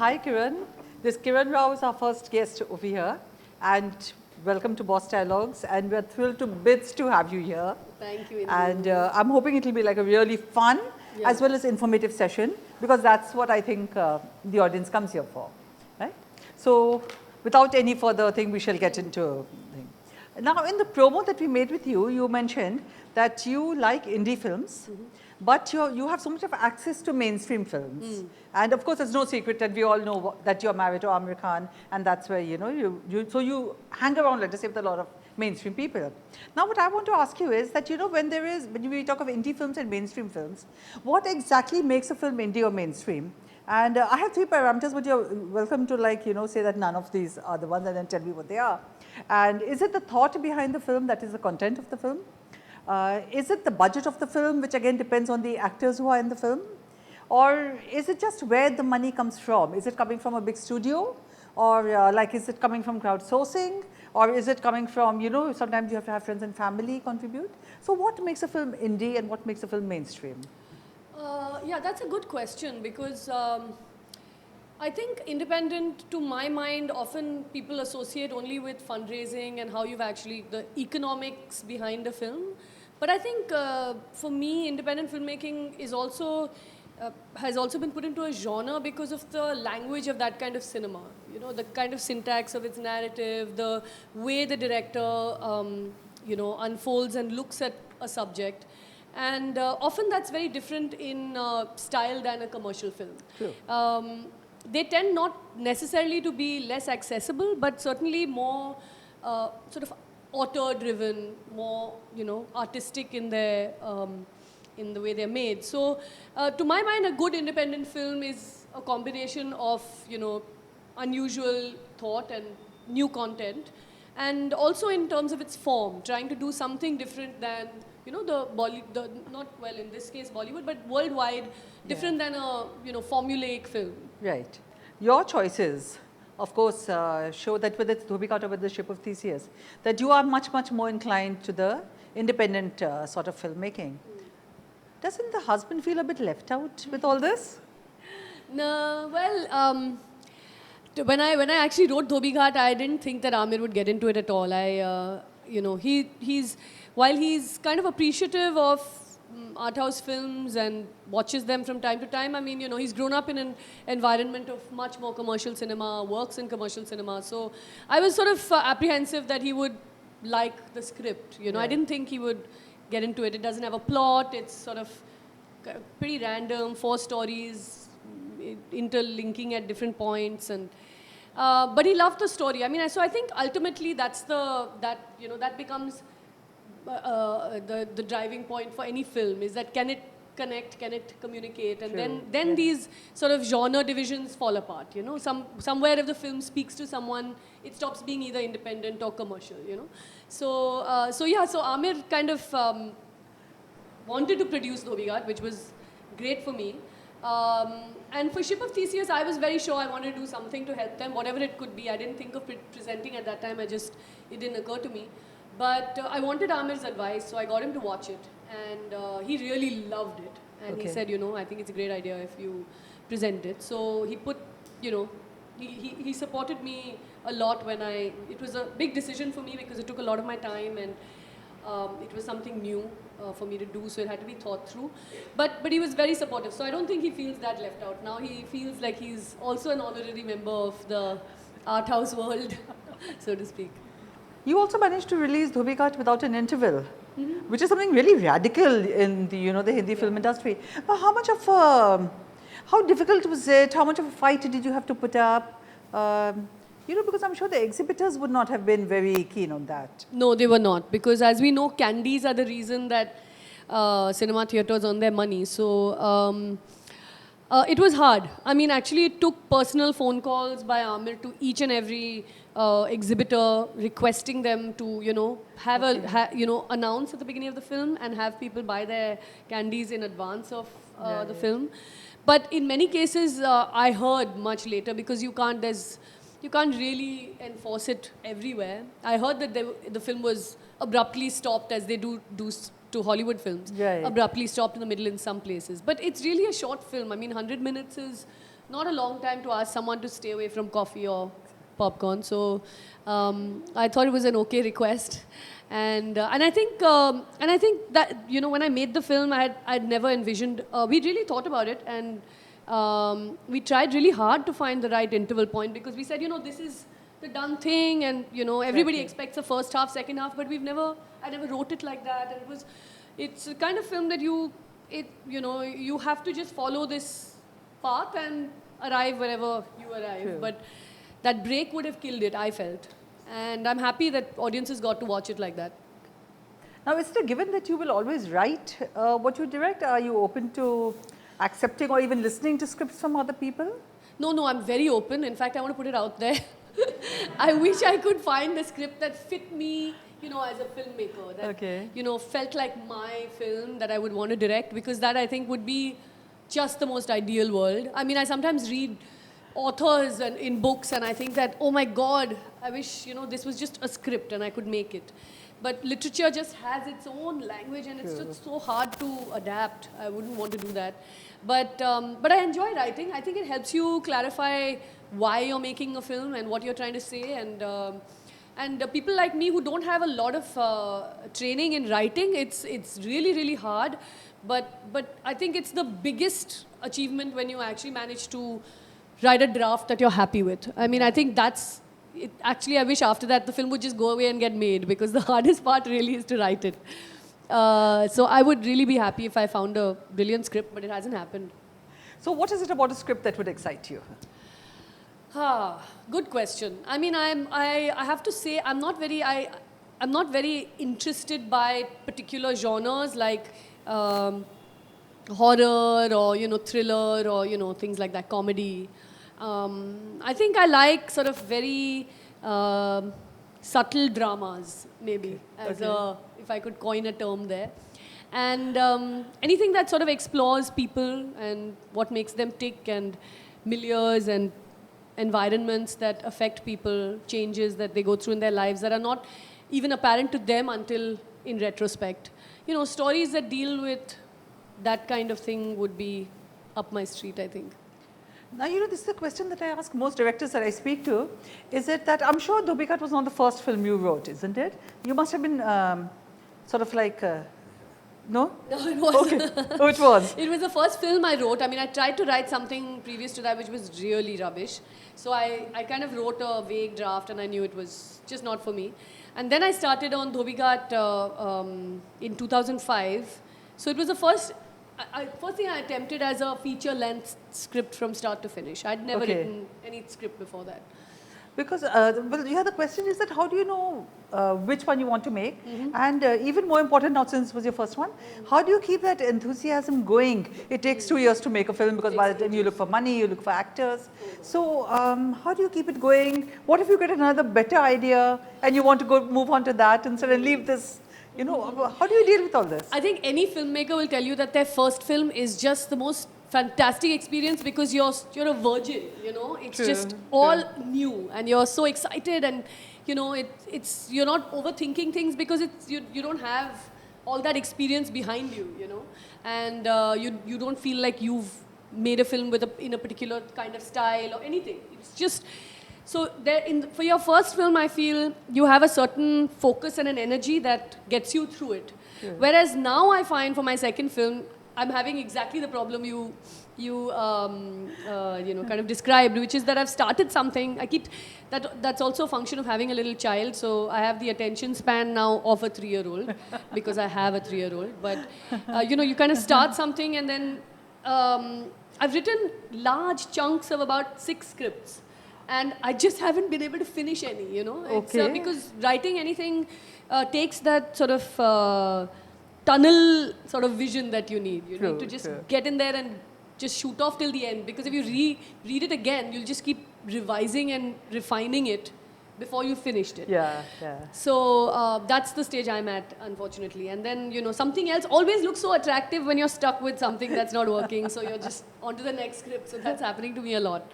Hi, Kiran. This Kiran Rao is our first guest over here. And welcome to Boss Dialogues. And we're thrilled to bits to have you here. Thank you, Indu. And I'm hoping it will be like a really fun as well as informative session, because that's what I think the audience comes here for. Right? So without any further thing, we shall get into thing. Now, in the promo that we made with you, you mentioned that you like indie films. But you have so much of access to mainstream films. And of course, it's no secret that we all know that you're married to Aamir Khan, and that's where, so you hang around, let us say, with a lot of mainstream people. Now, what I want to ask you is that, when we talk of indie films and mainstream films, what exactly makes a film indie or mainstream? And I have 3 parameters, but you're welcome to say that none of these are the ones and then tell me what they are. And is it the thought behind the film that is the content of the film? Is it the budget of the film, which again depends on the actors who are in the film? Or is it just where the money comes from? Is it coming from a big studio? Or is it coming from crowdsourcing? Or is it coming from, sometimes you have to have friends and family contribute? So what makes a film indie and what makes a film mainstream? Yeah, that's a good question, because I think independent, to my mind, often people associate only with fundraising and how you've actually, the economics behind a film. But I think for me, independent filmmaking is also, has also been put into a genre because of the language of that kind of cinema. The kind of syntax of its narrative, the way the director, unfolds and looks at a subject. And often that's very different in style than a commercial film. True. They tend not necessarily to be less accessible, but certainly more sort of auteur-driven, more artistic in their in the way they're made. So, to my mind, a good independent film is a combination of unusual thought and new content, and also in terms of its form, trying to do something different than in this case Bollywood, but worldwide, different than a formulaic film. Right. Your choices, of course, show that whether it's Dhobichat or with the Ship of Theseus, that you are much, much more inclined to the independent sort of filmmaking. Doesn't the husband feel a bit left out with all this? No, well, when I actually wrote Dhobichat, I didn't think that Aamir would get into it at all. While he's kind of appreciative of art house films and watches them from time to time, I mean, he's grown up in an environment of much more commercial cinema, works in commercial cinema. So I was sort of apprehensive that he would like the script. I didn't think he would get into it. It doesn't have a plot. It's sort of pretty random, 4 stories interlinking at different points, and but he loved the story. I mean, so I think ultimately that becomes the driving point for any film, is that can it connect, can it communicate, and then these sort of genre divisions fall apart. Somewhere if the film speaks to someone, it stops being either independent or commercial. So Aamir kind of wanted to produce Dhobichat, which was great for me. And for Ship of Theseus, I was very sure I wanted to do something to help them, whatever it could be. I didn't think of presenting at that time. It didn't occur to me. But I wanted Aamir's advice, so I got him to watch it. And he really loved it. And he said, I think it's a great idea if you present it. So he put, he supported me a lot when it was a big decision for me because it took a lot of my time, and it was something new for me to do, so it had to be thought through. But he was very supportive, so I don't think he feels that left out. Now he feels like he's also an honorary member of the art house world, so to speak. You also managed to release Dhobichat without an interval, which is something really radical in the the Hindi film industry. But how difficult was it? How much of a fight did you have to put up? Because I'm sure the exhibitors would not have been very keen on that. No, they were not, because as we know, candies are the reason that cinema theatres earn their money. So it was hard. I mean, actually, it took personal phone calls by Aamir to each and every exhibitor, requesting them to, have announce at the beginning of the film and have people buy their candies in advance of the film. But in many cases, I heard much later, because you can't really enforce it everywhere. I heard that the film was abruptly stopped, as they do to Hollywood films, abruptly stopped in the middle in some places. But it's really a short film. I mean, 100 minutes is not a long time to ask someone to stay away from coffee or popcorn. So I thought it was an okay request. And I think that, you know, when I made the film, I'd never envisioned. We really thought about it, and we tried really hard to find the right interval point, because we said, you know, this is the done thing, and you know, everybody expects a first half, second half, but I never wrote it like that, and it's a kind of film that you know, you have to just follow this path and arrive wherever you arrive. True. But that break would have killed it, I felt. And I'm happy that audiences got to watch it like that. Now, is it a given that you will always write what you direct? Are you open to accepting or even listening to scripts from other people? No, I'm very open. In fact, I want to put it out there. I wish I could find a script that fit me, you know, as a filmmaker. That, you know, felt like my film that I would want to direct, because that, I think, would be just the most ideal world. I mean, I sometimes read authors and in books, and I think that, oh my God, I wish, you know, this was just a script and I could make it. But literature just has its own language, and it's just so hard to adapt. I wouldn't want to do that. But I enjoy writing. I think it helps you clarify why you're making a film and what you're trying to say. And people like me who don't have a lot of training in writing, it's really, really hard. But I think it's the biggest achievement when you actually manage to write a draft that you're happy with. I mean, I think that's it. Actually, I wish after that the film would just go away and get made, because the hardest part really is to write it. So I would really be happy if I found a brilliant script, but it hasn't happened. So what is it about a script that would excite you? Good question. I mean, I have to say I'm not very interested by particular genres like horror or, you know, thriller or, you know, things like that, comedy. I think I like sort of very subtle dramas, maybe, if I could coin a term there. And anything that sort of explores people and what makes them tick, and milieus and environments that affect people, changes that they go through in their lives that are not even apparent to them until in retrospect. You know, stories that deal with that kind of thing would be up my street, I think. Now, you know, this is a question that I ask most directors that I speak to. Is it that, I'm sure Dhobikat was not the first film you wrote, isn't it? You must have been sort of like, no? No, it wasn't. Okay. Oh, it was. It was the first film I wrote. I mean, I tried to write something previous to that which was really rubbish. So I kind of wrote a vague draft, and I knew it was just not for me. And then I started on Dhobikat in 2005. So it was the first thing I attempted as a feature-length script from start to finish. I'd never written any script before that. Because, well, yeah, the question is that how do you know which one you want to make? And even more important now, since it was your first one, how do you keep that enthusiasm going? It takes 2 years to make a film, because by the time you look for money, you look for actors. So how do you keep it going? What if you get another better idea and you want to go move on to that instead and leave this? You know, how do you deal with all this? I think any filmmaker will tell you that their first film is just the most fantastic experience, because you're a virgin, you know. It's just all new, and you're so excited, and you know, it's you're not overthinking things, because you don't have all that experience behind you, you know, and you don't feel like you've made a film in a particular kind of style or anything. It's just so for your first film, I feel you have a certain focus and an energy that gets you through it. Whereas now I find for my second film, I'm having exactly the problem you know, kind of described, which is that I've started something. That's also a function of having a little child. So I have the attention span now of a 3-year-old because I have a 3-year-old. But you know, you kind of start something, and then I've written large chunks of about 6 scripts, and I just haven't been able to finish any. You know, it's because writing anything takes that sort of tunnel sort of vision that you need. You need to just get in there and just shoot off till the end, because if you read it again, you'll just keep revising and refining it before you finished it. So that's the stage I'm at, unfortunately. And then, you know, something else always looks so attractive when you're stuck with something that's not working, so you're just on to the next script. So that's happening to me a lot.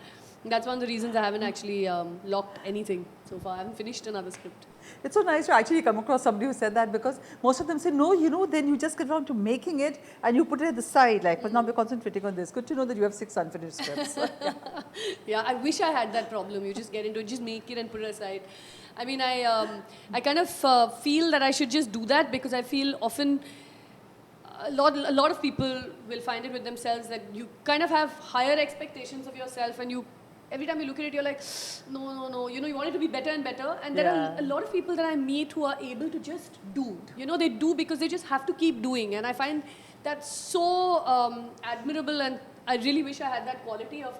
That's one of the reasons I haven't actually locked anything so far. I haven't finished another script. It's so nice to actually come across somebody who said that, because most of them say, no, you know, then you just get around to making it and you put it at the side, like, but now we're concentrating on this. Good to know that you have 6 unfinished scripts. Yeah, I wish I had that problem. You just get into it, just make it and put it aside. I mean, I kind of feel that I should just do that, because I feel often a lot of people will find it with themselves that you kind of have higher expectations of yourself, and you every time you look at it, you're like, no, you know, you want it to be better and better. And there are a lot of people that I meet who are able to just do. You know, they do because they just have to keep doing. And I find that so admirable, and I really wish I had that quality of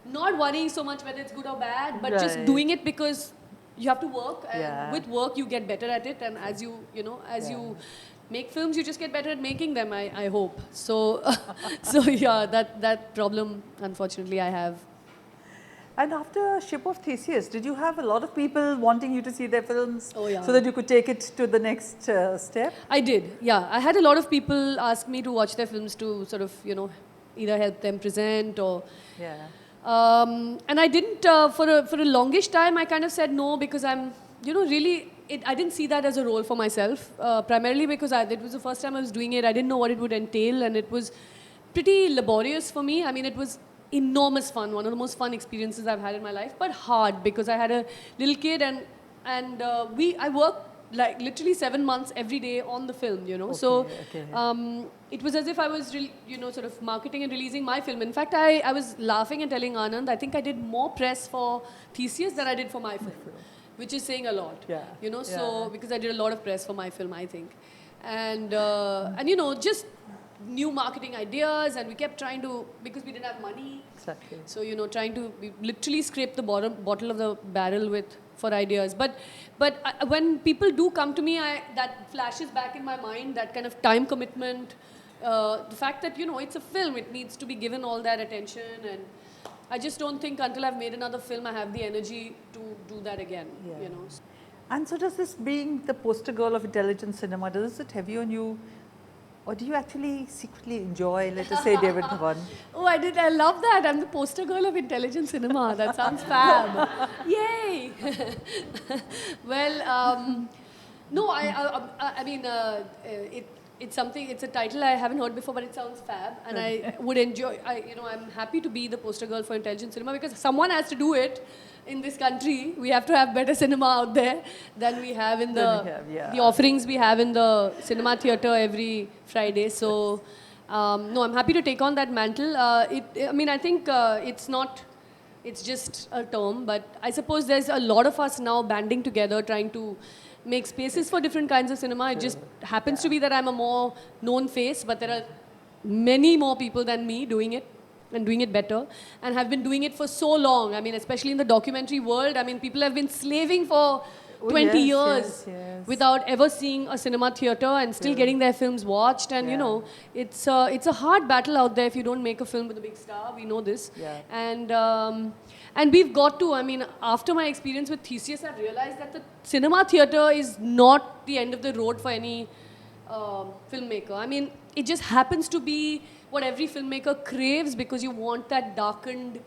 not worrying so much whether it's good or bad, but just doing it because you have to work, and with work you get better at it. And as you make films, you just get better at making them, I hope. So, so yeah, that problem, unfortunately, I have. And after Ship of Theseus, did you have a lot of people wanting you to see their films so that you could take it to the next step? I did, yeah. I had a lot of people ask me to watch their films to sort of, you know, either help them present or... and I didn't, for a longish time, I kind of said no, because I'm, you know, really, I didn't see that as a role for myself, primarily because it was the first time I was doing it. I didn't know what it would entail, and it was pretty laborious for me. I mean, it was enormous fun, one of the most fun experiences I've had in my life, but hard, because I had a little kid, and I worked like literally 7 months every day on the film, you know. It was as if I was, you know, sort of marketing and releasing my film. In fact, I was laughing and telling Anand, I think I did more press for Theseus than I did for my film, which is saying a lot, you know. So because I did a lot of press for my film, I think, and you know, just new marketing ideas, and we kept trying to, because we didn't have money. Exactly. So, you know, we literally scrape the bottle of the barrel for ideas. But when people do come to me, that flashes back in my mind, that kind of time commitment, the fact that, you know, it's a film, it needs to be given all that attention, and I just don't think until I've made another film I have the energy to do that again, you know. And so does this, being the poster girl of intelligent cinema, does it heavy on you? Or do you actually secretly enjoy, let us say, David Dhawan? Oh, I did. I love that. I'm the poster girl of intelligent cinema. That sounds fab. Yay! Well, no, I mean, it's something. It's a title I haven't heard before, but it sounds fab, and I would enjoy. You know, I'm happy to be the poster girl for intelligent cinema, because someone has to do it. In this country, we have to have better cinema out there than we have in the offerings we have in the cinema theatre every Friday. So, no, I'm happy to take on that mantle. I mean, I think it's just a term, but I suppose there's a lot of us now banding together, trying to make spaces for different kinds of cinema. It just happens to be that I'm a more known face, but there are many more people than me doing it, and doing it better, and have been doing it for so long. I mean, especially in the documentary world, I mean, people have been slaving for 20 years without ever seeing a cinema theatre, and still getting their films watched. And you know, it's a hard battle out there if you don't make a film with a big star. We know this. And we've got to, I mean, after my experience with Theseus, I've realized that the cinema theatre is not the end of the road for any filmmaker. I mean, it just happens to be what every filmmaker craves, because you want that darkened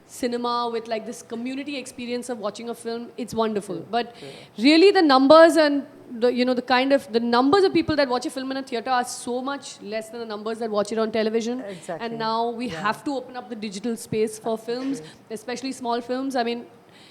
cinema with like this community experience of watching a film. It's wonderful. But really the numbers and the numbers of people that watch a film in a theatre are so much less than the numbers that watch it on television. Exactly. And now we have to open up the digital space for films, especially small films. I mean,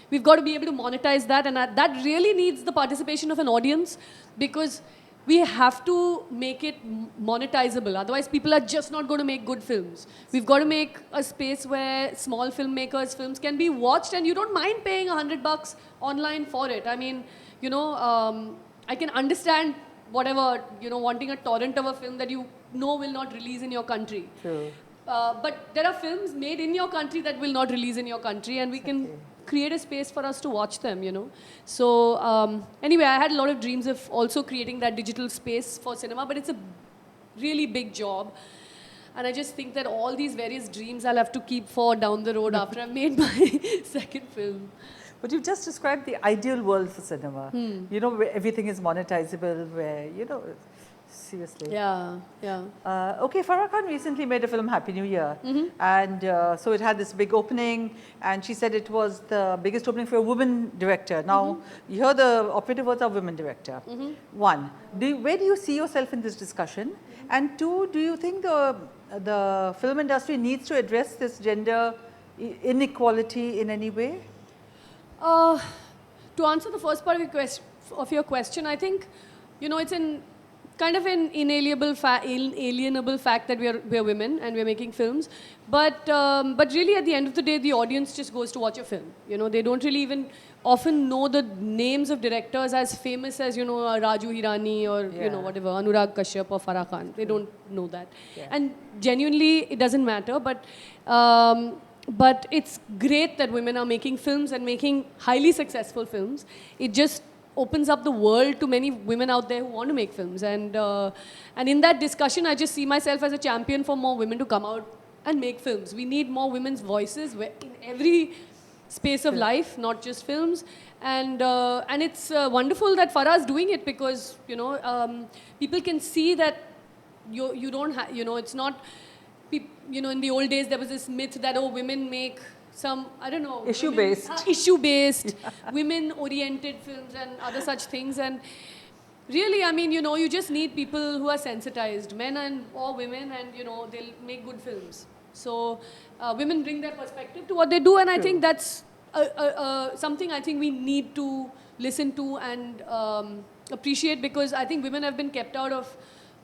we've got to be able to monetize that, and that really needs the participation of an audience, because we have to make it monetizable. Otherwise, people are just not going to make good films. We've got to make a space where small filmmakers' films can be watched, and you don't mind paying $100 online for it. I mean, you know, I can understand whatever, you know, wanting a torrent of a film that you know will not release in your country. True. But there are films made in your country that will not release in your country, and we can create a space for us to watch them, you know. So anyway, I had a lot of dreams of also creating that digital space for cinema, but it's a really big job. And I just think that all these various dreams I'll have to keep for down the road after I've made my second film. But you've just described the ideal world for cinema. You know, where everything is monetizable, where, you know, Seriously. Yeah, yeah. Okay, Farah Khan recently made a film, Happy New Year, and so it had this big opening, and she said it was the biggest opening for a woman director. Now, you hear the operative words of women director. One, where do you see yourself in this discussion? And two, do you think the film industry needs to address this gender inequality in any way? To answer the first part of your question, I think, it's kind of an inalienable fact that we're women and we're making films. But really, at the end of the day, the audience just goes to watch a film. They don't really even often know the names of directors as famous as, Raju Hirani or, whatever, Anurag Kashyap or Farah Khan. They don't know that. Yeah. And genuinely, it doesn't matter. But it's great that women are making films and making highly successful films. It just opens up the world to many women out there who want to make films. And in that discussion, I just see myself as a champion for more women to come out and make films. We need more women's voices in every space of life, not just films. And it's wonderful that Farah is doing it because, people can see that you don't have, it's not... in the old days, there was this myth that, women make some, I don't know... Issue-based, women-oriented films and other such things. And really, I mean, you just need people who are sensitized, men or women, and, they'll make good films. So, women bring their perspective to what they do, and I think that's something I think we need to listen to and appreciate, because I think women have been kept out of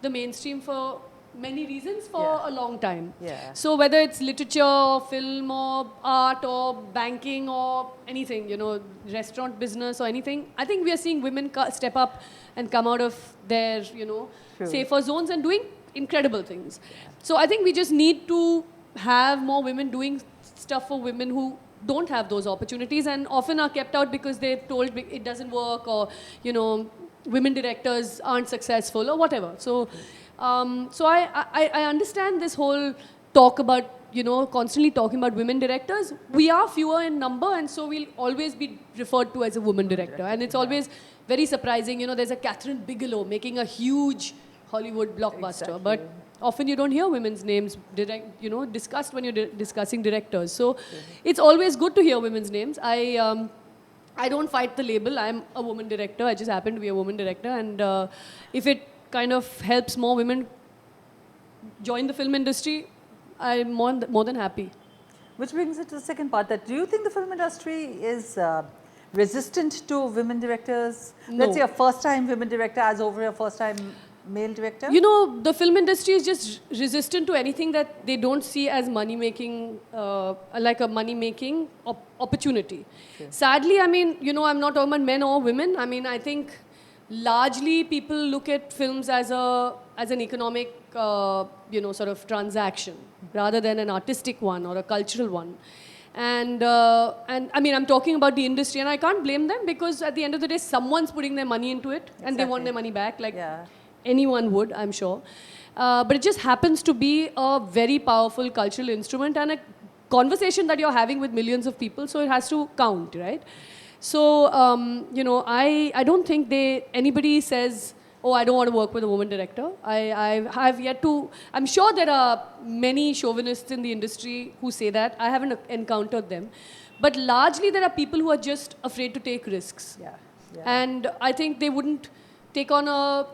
the mainstream for many reasons for a long time. Yeah. So whether it's literature, or film, or art, or banking, or anything, restaurant business or anything, I think we are seeing women step up and come out of their, safer zones and doing incredible things. Yeah. So I think we just need to have more women doing stuff for women who don't have those opportunities and often are kept out because they're told it doesn't work, or, women directors aren't successful or whatever. So, so I understand this whole talk about, constantly talking about women directors. We are fewer in number, and so we'll always be referred to as a woman director. And it's always very surprising. There's a Catherine Bigelow making a huge Hollywood blockbuster, but often you don't hear women's names discussed when you're discussing directors. So it's always good to hear women's names. I don't fight the label. I'm a woman director. I just happen to be a woman director. And if it kind of helps more women join the film industry, I'm more than happy. Which brings it to the second part, that do you think the film industry is resistant to women directors? No. Let's say a first-time women director as over a first-time male director? The film industry is just resistant to anything that they don't see as money-making, like a money-making opportunity. Okay. Sadly, I mean, I'm not talking about men or women. I mean, I think largely people look at films as an economic, sort of transaction rather than an artistic one or a cultural one. And I mean, I'm talking about the industry, and I can't blame them, because at the end of the day, someone's putting their money into it, and they want their money back, like anyone would, I'm sure. But it just happens to be a very powerful cultural instrument and a conversation that you're having with millions of people, so it has to count, right? So, I don't think anybody says, oh, I don't want to work with a woman director. I have yet to... I'm sure there are many chauvinists in the industry who say that. I haven't encountered them. But largely there are people who are just afraid to take risks. Yeah. And I think they wouldn't take on a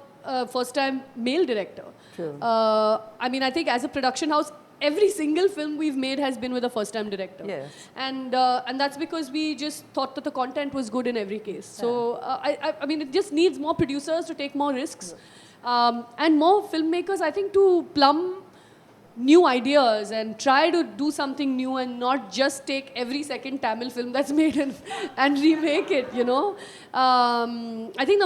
first-time male director. True. I mean, I think as a production house, every single film we've made has been with a first-time director. Yes. And that's because we just thought that the content was good in every case. So, I mean, it just needs more producers to take more risks. And more filmmakers, I think, to plumb new ideas and try to do something new and not just take every second Tamil film that's made and remake it, I think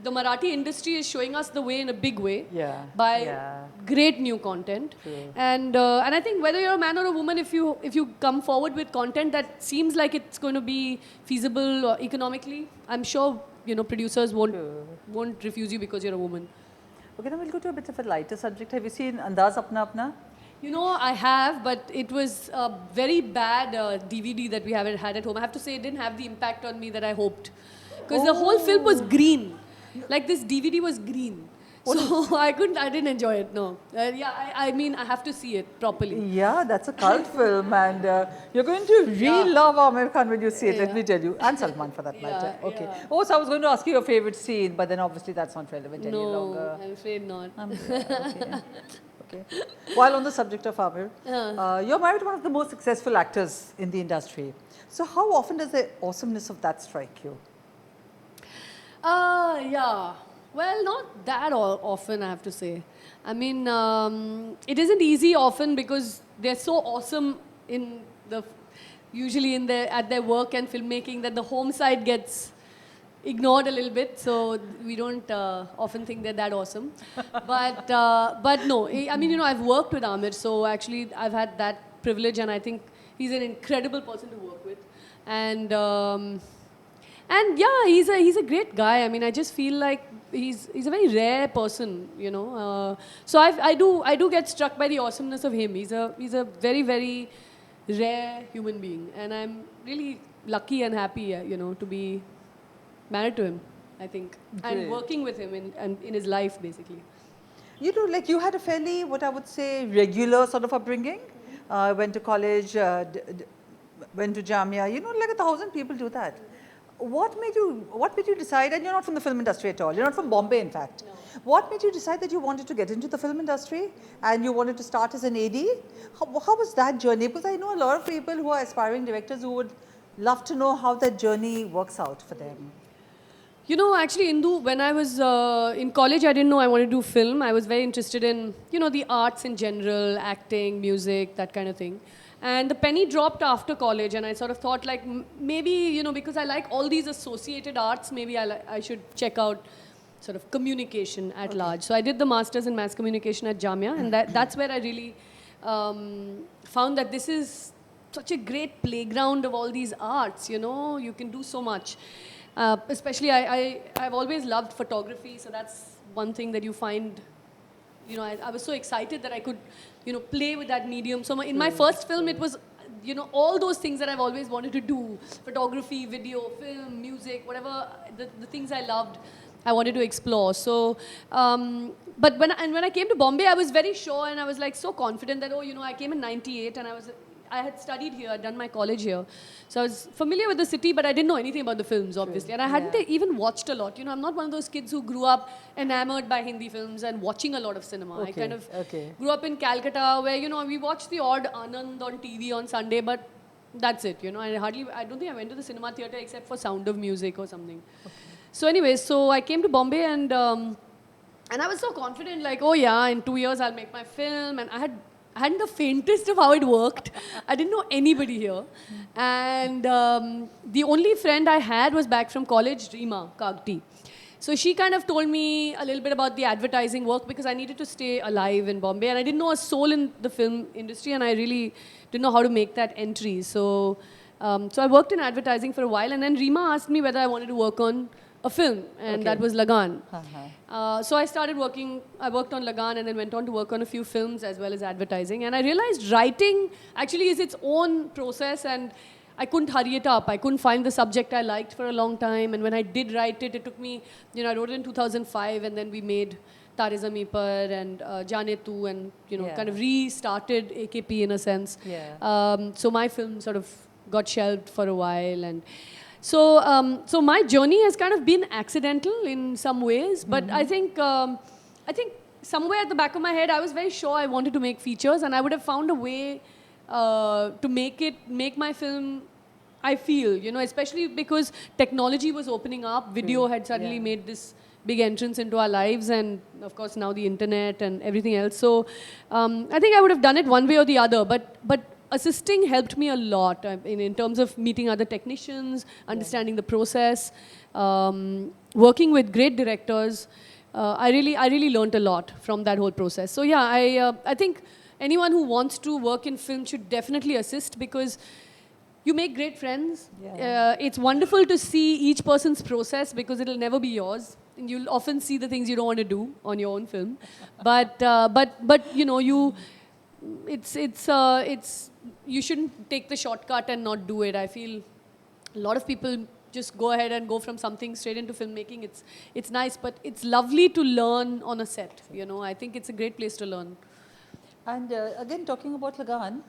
the Marathi industry is showing us the way in a big way by great new content. True. And I think whether you're a man or a woman, if you come forward with content that seems like it's going to be feasible or economically, I'm sure producers won't refuse you because you're a woman. Okay, now we'll go to a bit of a lighter subject. Have you seen Andaz Apna Apna? I have, but it was a very bad DVD that we had at home. I have to say, it didn't have the impact on me that I hoped, because the whole film was green. like this DVD was green. So I didn't enjoy it, no. Yeah, I mean, I have to see it properly. Yeah, that's a cult film, and you're going to really love Aamir Khan when you see it, let me tell you. And Salman for that matter. Okay. Yeah. Oh, so I was going to ask you your favorite scene, but then obviously that's not relevant any longer. No, I'm afraid not. Okay. Okay. While on the subject of Aamir, you're married to one of the most successful actors in the industry. So how often does the awesomeness of that strike you? Yeah. Well, not that often, I have to say. I mean, it isn't easy often because they're so awesome in usually at their work and filmmaking that the home side gets ignored a little bit. So we don't often think they're that awesome. But no, I mean, I've worked with Aamir, so actually I've had that privilege, and I think he's an incredible person to work with. And yeah, he's a great guy. I mean, I just feel like he's a very rare person, So I do get struck by the awesomeness of him. He's a very, very rare human being, and I'm really lucky and happy, to be married to him, I think, and working with him in his life, basically. Like you had a fairly, what I would say, regular sort of upbringing. Went to college, went to Jamia. Like 1,000 people do that. What made you decide, and you're not from the film industry at all, you're not from Bombay in fact. No. What made you decide that you wanted to get into the film industry and you wanted to start as an AD? How was that journey? Because I know a lot of people who are aspiring directors who would love to know how that journey works out for them. Actually, Indu, when I was in college, I didn't know I wanted to do film. I was very interested in, the arts in general, acting, music, that kind of thing. And the penny dropped after college, and I sort of thought, like, maybe, because I like all these associated arts, maybe I should check out sort of communication at large. So I did the master's in mass communication at Jamia, and that's where I really found that this is such a great playground of all these arts, you can do so much. Especially, I've always loved photography, so that's one thing that you find. I was so excited that I could, play with that medium. So in my first film, it was, all those things that I've always wanted to do: photography, video, film, music, whatever the things I loved, I wanted to explore. So, but when I came to Bombay, I was very sure, and I was like so confident that I came in '98, and I had studied here, I'd done my college here. So I was familiar with the city, but I didn't know anything about the films, obviously. And I hadn't even watched a lot. I'm not one of those kids who grew up enamored by Hindi films and watching a lot of cinema. I kind of grew up in Calcutta where, we watched the odd Anand on TV on Sunday, but that's it, I don't think I went to the cinema theatre except for Sound of Music or something. So anyways, so I came to Bombay and I was so confident, like, oh yeah, in 2 years I'll make my film. And I hadn't the faintest of how it worked. I didn't know anybody here. And the only friend I had was back from college, Reema Kagti. So she kind of told me a little bit about the advertising work because I needed to stay alive in Bombay. And I didn't know a soul in the film industry, and I really didn't know how to make that entry. So I worked in advertising for a while, and then Reema asked me whether I wanted to work on a film, and that was Lagan. So I worked on Lagan and then went on to work on a few films as well as advertising. And I realized writing actually is its own process, and I couldn't hurry it up. I couldn't find the subject I liked for a long time. And when I did write it, it took me, I wrote it in 2005, and then we made Tare Zameen Par and Jaane Tu, and, kind of restarted AKP in a sense. So my film sort of got shelved for a while. And so my journey has kind of been accidental in some ways, but I think somewhere at the back of my head, I was very sure I wanted to make features, and I would have found a way to make my film, I feel, especially because technology was opening up. Video had suddenly made this big entrance into our lives, and of course now the internet and everything else. So I think I would have done it one way or the other, but assisting helped me a lot in terms of meeting other technicians, understanding the process, working with great directors. I really learned a lot from that whole process. So yeah, I think anyone who wants to work in film should definitely assist, because you make great friends. It's wonderful to see each person's process, because it'll never be yours. And you'll often see the things you don't want to do on your own film. But you shouldn't take the shortcut and not do it. I feel a lot of people just go ahead and go from something straight into filmmaking. It's nice, but it's lovely to learn on a set. You know, I think it's a great place to learn. And again, talking about Lagan,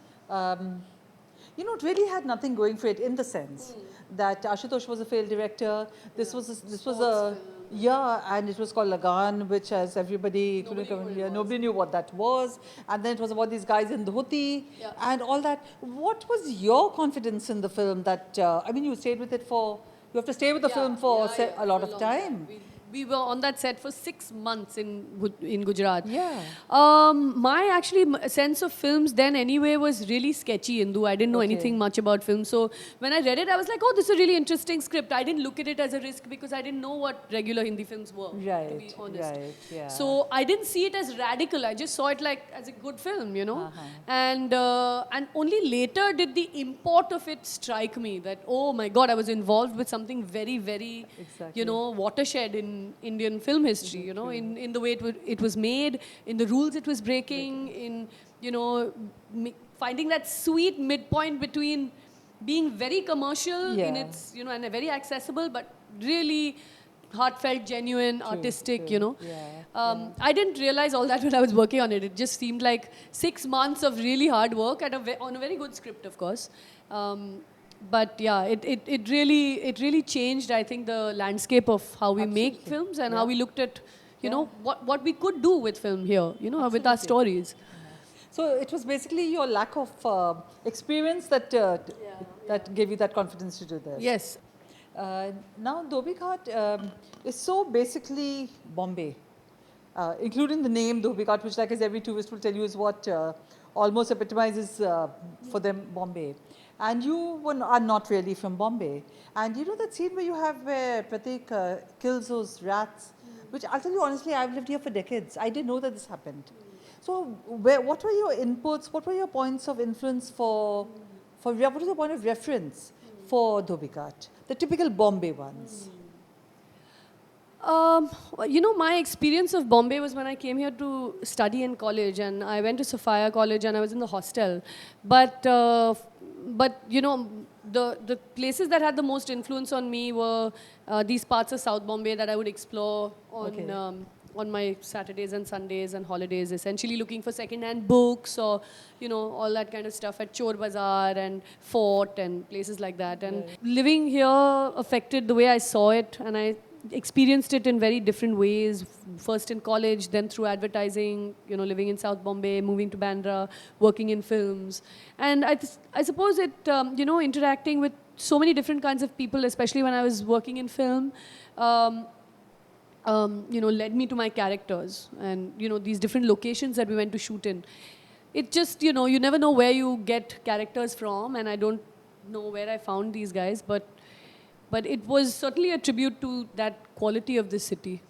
you know, it really had nothing going for it in the sense that Ashutosh was a failed director. This was a yeah, and it was called Lagan, which, as everybody nobody knew what that was. And then it was about these guys in dhoti and all that. What was your confidence in the film? That I mean, you stayed with it for. You have to stay with the film for a lot of time. We were on that set for 6 months in Gujarat. Yeah. My sense of films then anyway was really sketchy, Indu. I didn't know anything much about film. So when I read it, I was like, oh, this is a really interesting script. I didn't look at it as a risk because I didn't know what regular Hindi films were, to be honest. Right, yeah. So I didn't see it as radical. I just saw it like as a good film, you know. And only later did the import of it strike me that, oh my God, I was involved with something very, very, you know, watershed in Indian film history, you know, in the way it was made, in the rules it was breaking, in, you know, finding that sweet midpoint between being very commercial in its, you know, and very accessible, but really heartfelt, genuine, artistic, you know. I didn't realize all that when I was working on it. It just seemed like 6 months of really hard work on a very good script, of course. But yeah, it really changed, I think, the landscape of how we make films and how we looked at, you know, what we could do with film here, you know, with our stories. So it was basically your lack of experience that that gave you that confidence to do this. Yes. Now, Dhobi Ghat is so basically Bombay, including the name Dhobi Ghat, which, like as every tourist will tell you, is what almost epitomizes for them Bombay. And you are not really from Bombay. And you know that scene where you have where Pratik kills those rats, which I'll tell you honestly, I've lived here for decades. I didn't know that this happened. So what were your inputs? What were your points of influence what was your point of reference for Dhobi Ghat? The typical Bombay ones. You know, my experience of Bombay was when I came here to study in college, and I went to Sophia College and I was in the hostel. But you know, the places that had the most influence on me were these parts of South Bombay that I would explore on my Saturdays and Sundays and holidays, essentially looking for second-hand books or, you know, all that kind of stuff at Chor Bazaar and Fort and places like that. And living here affected the way I saw it, and I experienced it in very different ways. First in college, then through advertising, you know, living in South Bombay, moving to Bandra, working in films. And I suppose it, you know, interacting with so many different kinds of people, especially when I was working in film, you know, led me to my characters and, you know, these different locations that we went to shoot in. It just, you know, you never know where you get characters from, and I don't know where I found these guys, but it was certainly a tribute to that quality of this city.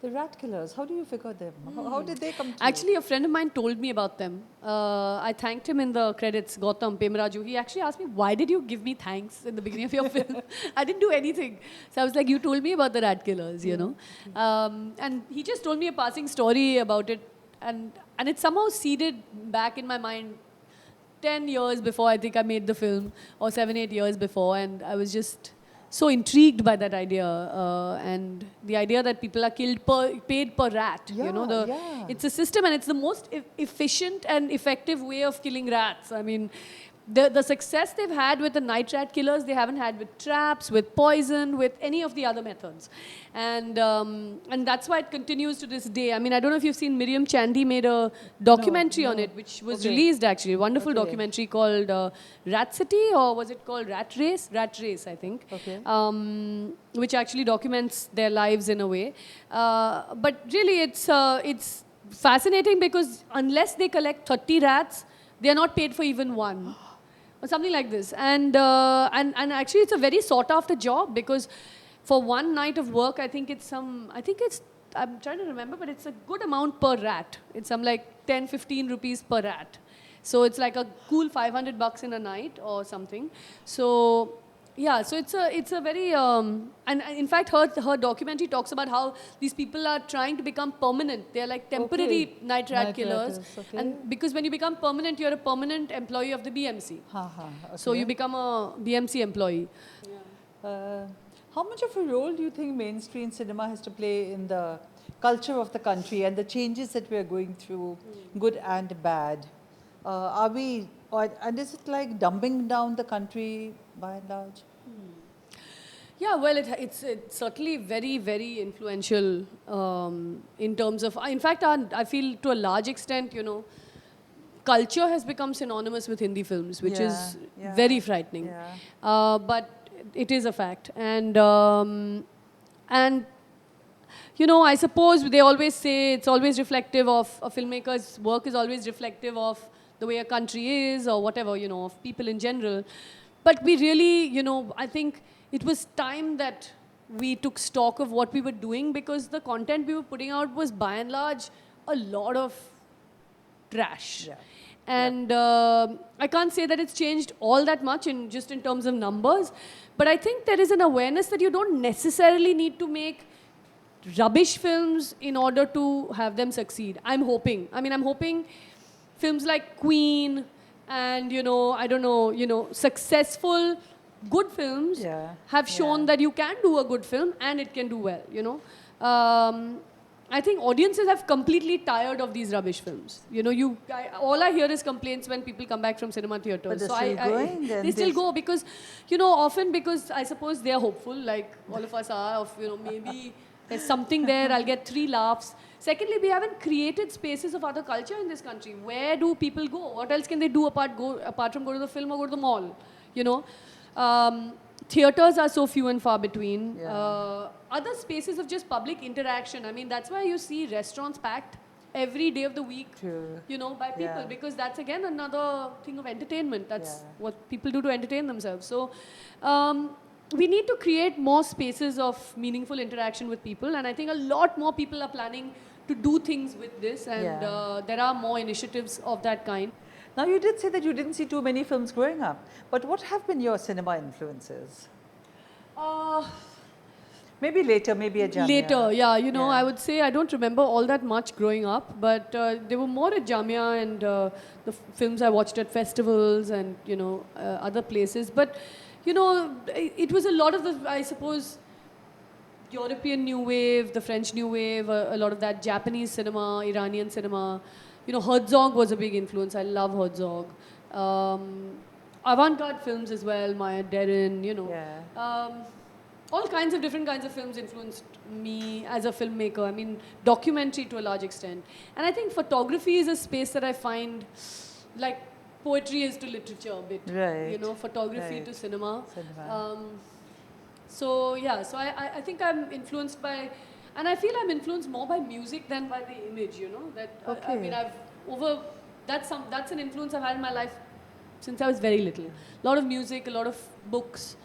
The rat killers, how do you figure them? How did they come to Actually, a friend of mine told me about them. I thanked him in the credits, Gautam Pemaraju. He actually asked me, why did you give me thanks in the beginning of your film? I didn't do anything. So I was like, you told me about the rat killers, you know. And he just told me a passing story about it. And it somehow seeded back in my mind 10 years before I think I made the film, or 7, 8 years before, and I was just so intrigued by that idea, and the idea that people are paid per rat. You know, it's a system, and it's the most efficient and effective way of killing rats. I mean, the success they've had with the night rat killers, they haven't had with traps, with poison, with any of the other methods. And that's why it continues to this day. I mean, I don't know if you've seen Miriam Chandy made a documentary on it, which was released actually, a wonderful documentary called Rat City, or was it called Rat Race? Rat Race, I think, which actually documents their lives in a way. But really, it's fascinating because unless they collect 30 rats, they are not paid for even one. Or something like this. And actually it's a very sought after job, because for one night of work, I'm trying to remember, but it's a good amount per rat. It's some like 10, 15 rupees per rat. So it's like a cool $500 in a night or something. So Yeah, so it's a very and in fact her documentary talks about how these people are trying to become permanent. They're like temporary Okay. night rat Night killers, ratters, okay. and because when you become permanent, you're a permanent employee of the BMC. Ha ha. So Okay. you become a BMC employee. Uh, how much of a role do you think mainstream cinema has to play in the culture of the country and the changes that we are going through, good and bad? Are we, and is it like dumbing down the country by and large? Yeah, well, it's certainly very, very influential in terms of, in fact, I feel to a large extent, you know, culture has become synonymous with Hindi films, which is Yeah, very frightening. yeah. But it is a fact. And you know, I suppose they always say it's always reflective of a filmmaker's work is always reflective of the way a country is or whatever, you know, of people in general. But we really, you know, I think it was time that we took stock of what we were doing because the content we were putting out was by and large a lot of trash. Yeah. And I can't say that it's changed all that much in just in terms of numbers, but I think there is an awareness that you don't necessarily need to make rubbish films in order to have them succeed. I'm hoping. I mean, I'm hoping films like Queen and, you know, I don't know, you know, successful good films Yeah, have shown yeah. that you can do a good film and it can do well, you know. I think audiences have completely tired of these rubbish films. You know, all I hear is complaints when people come back from cinema theaters. But they're So still going and they still they- go because, you know, often because I suppose they're hopeful, like all of us are, of, you know, maybe there's something there, I'll get 3 laughs. Secondly, we haven't created spaces of other culture in this country. Where do people go? What else can they do apart from go to the film or go to the mall? You know? Theaters are so few and far between. Yeah. Other spaces of just public interaction. I mean, that's why you see restaurants packed every day of the week, True. you know, by people. Yeah. Because that's, again, another thing of entertainment. That's Yeah. what people do to entertain themselves. So, we need to create more spaces of meaningful interaction with people. And I think a lot more people are planning to do things with this. And Yeah. there are more initiatives of that kind. Now, you did say that you didn't see too many films growing up, but what have been your cinema influences? Maybe later, maybe a Jamia. Later, yeah, you know, Yeah. I would say I don't remember all that much growing up, but they were more at Jamia and the films I watched at festivals and, you know, other places. But, you know, it was a lot of the, I suppose, European New Wave, the French New Wave, a lot of that Japanese cinema, Iranian cinema. You know, Herzog was a big influence. I love Herzog. Avant-garde films as well, Maya Deren, you know. Yeah. All kinds of different kinds of films influenced me as a filmmaker. I mean, documentary to a large extent. And I think photography is a space that I find like poetry is to literature a bit. Right. You know, photography Right. to cinema. Cinema. So yeah, so I think I'm influenced by, and I feel I'm influenced more by music than by the image, you know. That I Okay. mean, that's an influence I've had in my life since I was very little. A lot of music, a lot of books.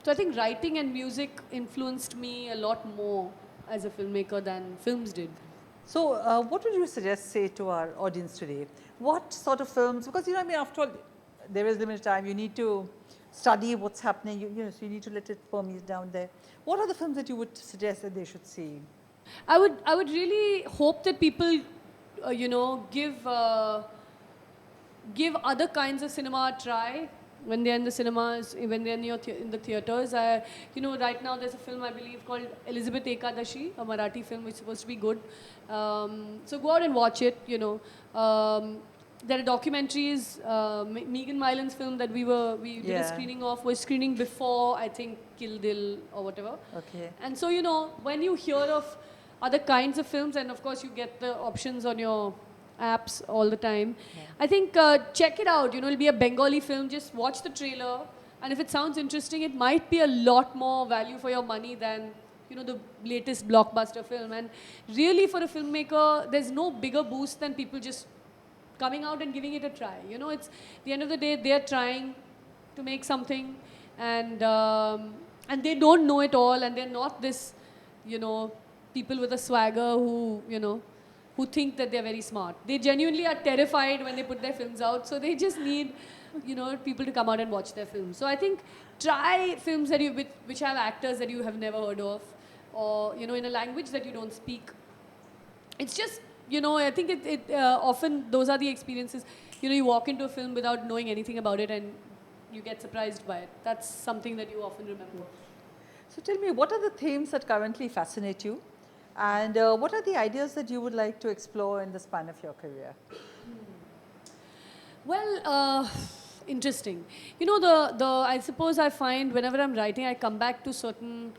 So I think writing and music influenced me a lot more as a filmmaker than films did. So, what would you suggest, say, to our audience today? What sort of films? Because, you know, I mean, after all, there is limited time. You need to study what's happening. You know, so you need to let it permeate down there. What are the films that you would suggest that they should see? I would really hope that people, you know, give other kinds of cinema a try when they're in the cinemas, when they're in the theaters. You know, right now there's a film I believe called Elizabeth Ekadashi, a Marathi film which is supposed to be good. So go out and watch it. You know, there are documentaries. Megan Mylan's film that we did a Yeah. screening of was screening before I think Kill Dil or whatever. Okay. And so, you know, when you hear of other kinds of films, and of course you get the options on your apps all the time, I think check it out. You know, it'll be a Bengali film. Just watch the trailer. And if it sounds interesting, it might be a lot more value for your money than, you know, the latest blockbuster film. And really for a filmmaker, there's no bigger boost than people just coming out and giving it a try. You know, it's the end of the day, they're trying to make something, and they don't know it all, and they're not this, you know, people with a swagger who, you know, who think that they're very smart. They genuinely are terrified when they put their films out, so they just need people to come out and watch their films. So I think try films that which have actors that you have never heard of, or in a language that you don't speak. It's just I think often those are the experiences. You walk into a film without knowing anything about it and you get surprised by it. That's something that you often remember. So tell me, what are the themes that currently fascinate you, and what are the ideas that you would like to explore in the span of your career? Well, interesting. I suppose I find whenever I'm writing, I come back to certain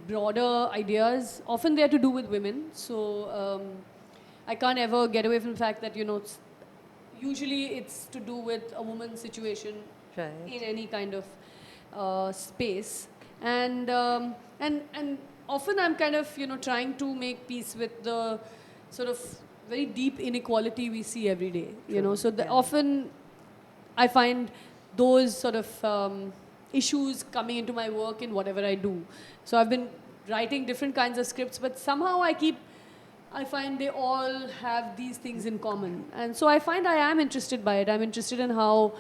broader ideas. Often they are to do with women. So I can't ever get away from the fact that, usually it's to do with a woman's situation in any kind of space. And often I'm kind of, trying to make peace with the sort of very deep inequality we see every day, So often I find those sort of issues coming into my work in whatever I do. So I've been writing different kinds of scripts, but somehow I find they all have these things in common. And so I find I am interested by it. I'm interested in how,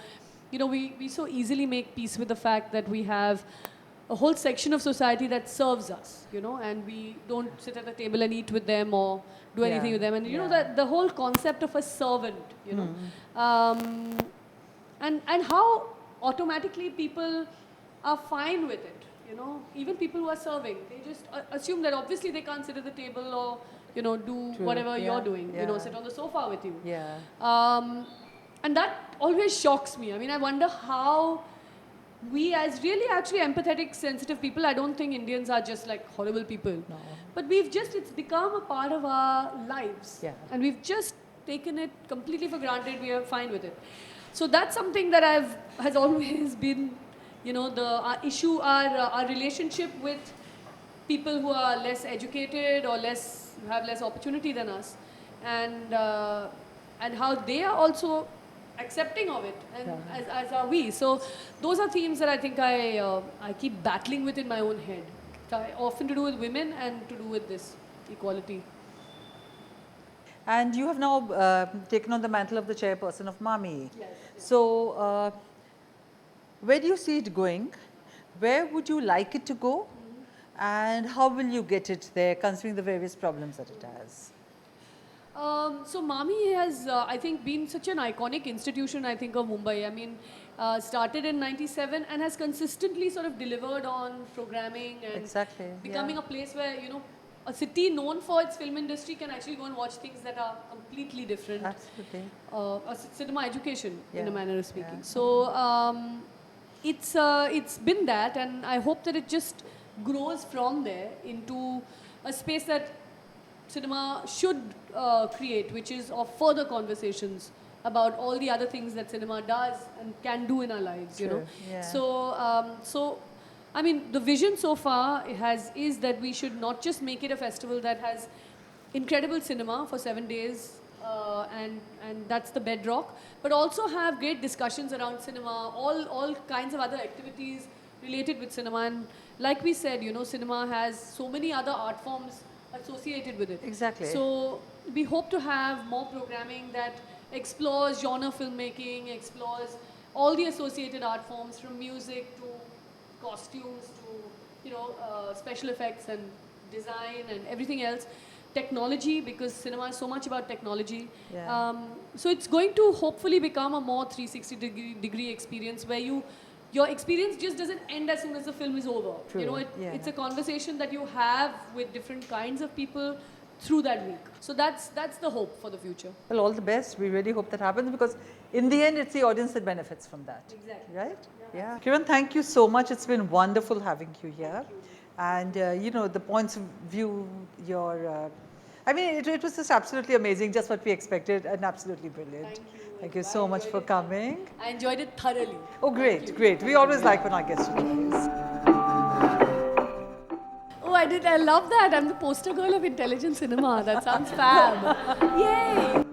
we so easily make peace with the fact that we have a whole section of society that serves us, and we don't sit at the table and eat with them or do anything with them. And that the whole concept of a servant, and how automatically people are fine with it, even people who are serving, they just assume that obviously they can't sit at the table or, do whatever you're doing, sit on the sofa with you. And that always shocks me. I mean, I wonder how we as really actually empathetic, sensitive people, I don't think Indians are just like horrible people. No. But it's become a part of our lives. And we've just taken it completely for granted. We are fine with it. So that's something that has always been, our issue, our relationship with people who are less educated or have less opportunity than us, and how they are also accepting of it, and as are we. So those are themes that I think I keep battling with in my own head, often to do with women and to do with this equality. And you have now taken on the mantle of the chairperson of MAMI. Yes. So where do you see it going? Where would you like it to go? And how will you get it there, considering the various problems that it has? So MAMI has, I think, been such an iconic institution, I think, of Mumbai. I mean, started in '97 and has consistently sort of delivered on programming and becoming a place where, a city known for its film industry can actually go and watch things that are completely different. Absolutely. A cinema education, in a manner of speaking. So it's been that, and I hope that it just grows from there into a space that cinema should create, which is of further conversations about all the other things that cinema does and can do in our lives, So, I mean, the vision so far is that we should not just make it a festival that has incredible cinema for 7 days, and that's the bedrock, but also have great discussions around cinema, all kinds of other activities related with cinema. And like we said, cinema has so many other art forms associated with it. Exactly. So we hope to have more programming that explores genre filmmaking, explores all the associated art forms, from music to costumes to special effects and design and everything else, technology, because cinema is so much about technology. So it's going to hopefully become a more 360-degree experience where your experience just doesn't end as soon as the film is over. It's a conversation that you have with different kinds of people through that week. So that's the hope for the future. Well, all the best. We really hope that happens, because in the end, it's the audience that benefits from that. Exactly. Right? Yeah. Kiran, thank you so much. It's been wonderful having you here. And, the points of view, I mean, it was just absolutely amazing, just what we expected, and absolutely brilliant. Thank you. Thank you so much for coming. I enjoyed it thoroughly. Oh, great, great. We always like when our guests do this. Oh, I did. I love that. I'm the poster girl of intelligent cinema. That sounds fab. Yay!